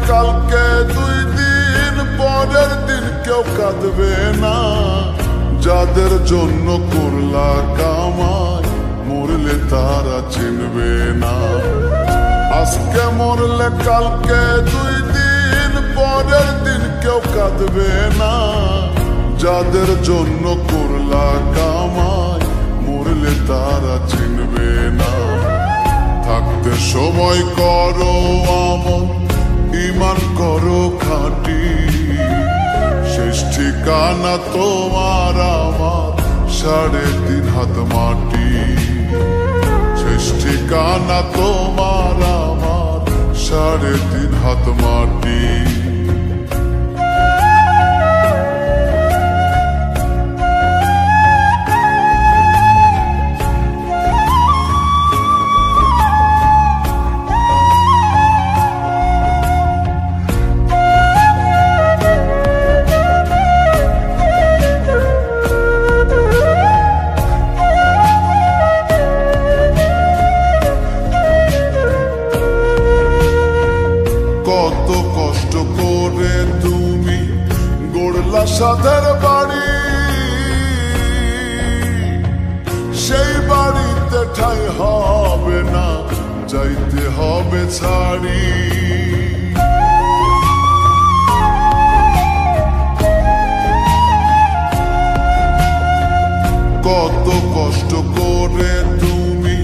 কালকে 2 দিন পরের দিন কেউ কাঁদবে না। যাদের জন্য করলা কামাই মরলে তারা চিনবে না। আজকে মরলে কালকে 2 দিন পরের দিন কেউ কাঁদবে না। যাদের জন্য করলা কামাই মরলে তারা চিনবে না। থাকতে সময় করো আমল, ঈমান করো খাঁটি। শেষ ঠিকানা তোমার আমার 3.5 হাত মাটি। শেষ ঠিকানা তোমার আমার 3.5 হাত মাটি। কত কষ্ট করে তুমি গড়লা সাদের বাড়ি, সেই বাড়িতে ঠাঁই হবে না, যাইতে হবে ছাড়ি। কত কষ্ট করে তুমি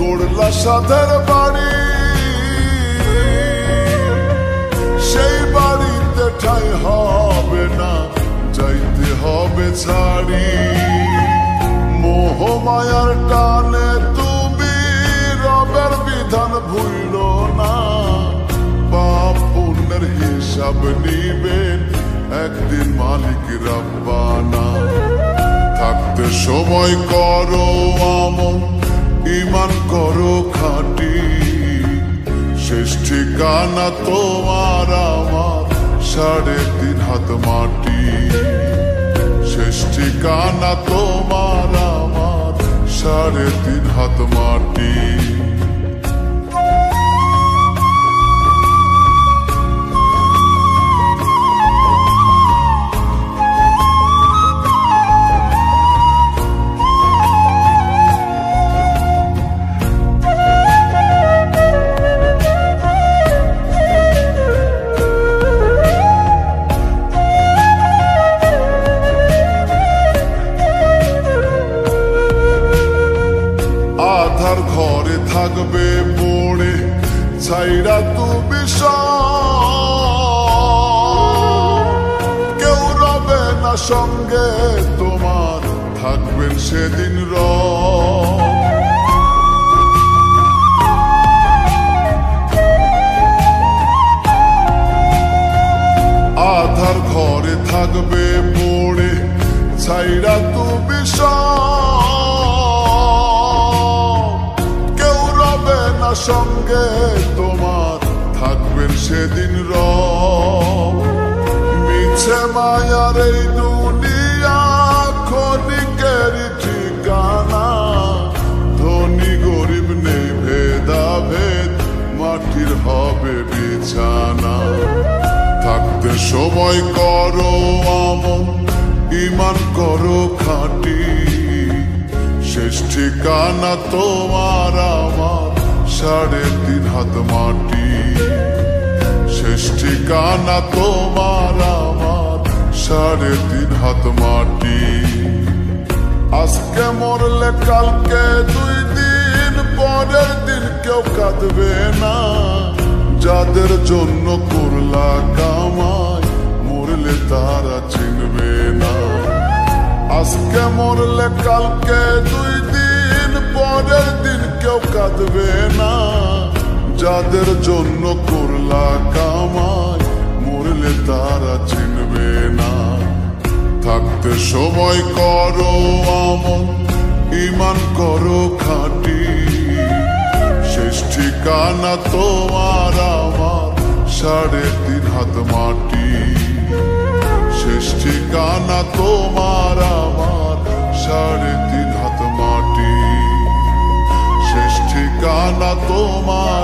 গড়লা সাদের বাড়ি, সেই বাড়িতে ঠাঁই হবে না, যাইতে হবে ছাড়ি। মোহ মায়ার টানে তুমি রবের বিধান ভুলো না। পাপ পুণ্যের হিসাব নিবেন একদিন মালিক রব্বানা। থাকতে সময় করো আমল, ঈমান করো খাঁটি। শেষ ঠিকানা তোমার আমার 3.5 হাত মাটি। শেষ ঠিকানা তোমার আমার 3.5 হাত মাটি। আধার ঘরে থাকবে পড়ে ছাইরা তুমি কেউ রবে না সঙ্গে তোমার, থাকবেন সেদিন আধার ঘরে থাকবে পড়ে ছাইরা তুমি সঙ্গে তোমার, থাকবেন সেদিন মিছে মায়ার এই দুনিয়া ক্ষণিকের ঠিকানা। ধনী গরিব নেই ভেদাভেদ, মাটির হবে বিছানা। থাকতে সময় করো আমল, ঈমান করো খাঁটি। শেষ ঠিকানা তোমার আমার 3.5 হাত মাটি। শেষ ঠিকানা তোমার আমার 3.5 হাত মাটি। আজকে মরলে কালকে 2 দিন পরের দিন কেউ কাঁদবে না। যাদের জন্য করলা কামাই মরলে তারা চিনবে না। আজকে মরলে কালকে 2 দিন পরের দিন কেউ কাঁদবে না। যাদের জন্য করলা কামাই মরলে তারা চিনবে না। থাকতে সময় করো আমল, ঈমান করো খাঁটি। শেষ ঠিকানা তোমার আমার 3.5 হাত মাটি। শেষ ঠিকানা তোমার আমার 3.5 হাত মাটি। শেষ ঠিকানা তোমার